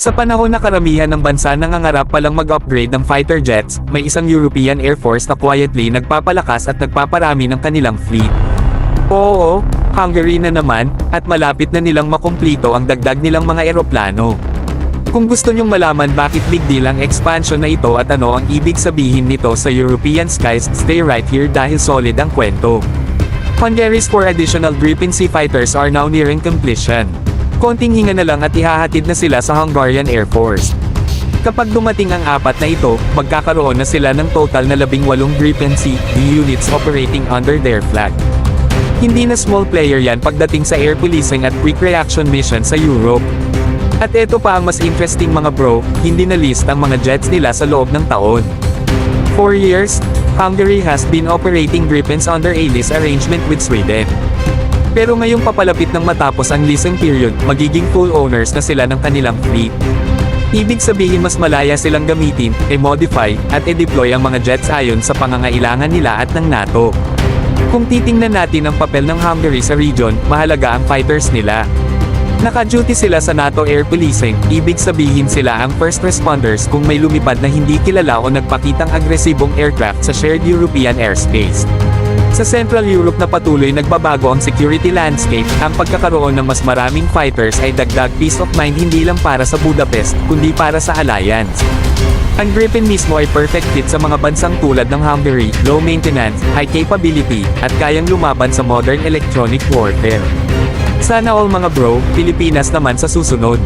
Sa panahon na karamihan ng bansa nangangarap palang mag-upgrade ng fighter jets, may isang European Air Force na quietly nagpapalakas at nagpaparami ng kanilang fleet. Oo, Hungary na naman, at malapit na nilang makumplito ang dagdag nilang mga eroplano. Kung gusto nyong malaman bakit big deal ang expansion na ito at ano ang ibig sabihin nito sa European skies, stay right here dahil solid ang kwento. Hungary's 4 additional Gripen C fighters are now nearing completion. Konting hinga na lang at ihahatid na sila sa Hungarian Air Force. Kapag dumating ang apat na ito, magkakaroon na sila ng total na 18 Gripen C units operating under their flag. Hindi na small player yan pagdating sa air policing at quick reaction mission sa Europe. At eto pa ang mas interesting mga bro, hindi na list ang mga jets nila sa loob ng taon. 4 years, Hungary has been operating Gripens under a lease arrangement with Sweden. Pero ngayong papalapit ng matapos ang leasing period, magiging full owners na sila ng kanilang fleet. Ibig sabihin mas malaya silang gamitin, i-modify, at i-deploy ang mga jets ayon sa pangangailangan nila at ng NATO. Kung titingnan natin ang papel ng Hungary sa region, mahalaga ang fighters nila. Naka-duty sila sa NATO Air Policing, ibig sabihin sila ang first responders kung may lumipad na hindi kilala o nagpakitang agresibong aircraft sa shared European airspace. Sa Central Europe na patuloy nagbabago ang security landscape, ang pagkakaroon ng mas maraming fighters ay dagdag peace of mind hindi lang para sa Budapest, kundi para sa alliance. Ang Gripen mismo ay perfect fit sa mga bansang tulad ng Hungary, low maintenance, high capability, at kayang lumaban sa modern electronic warfare. Sana all mga bro, Pilipinas naman sa susunod.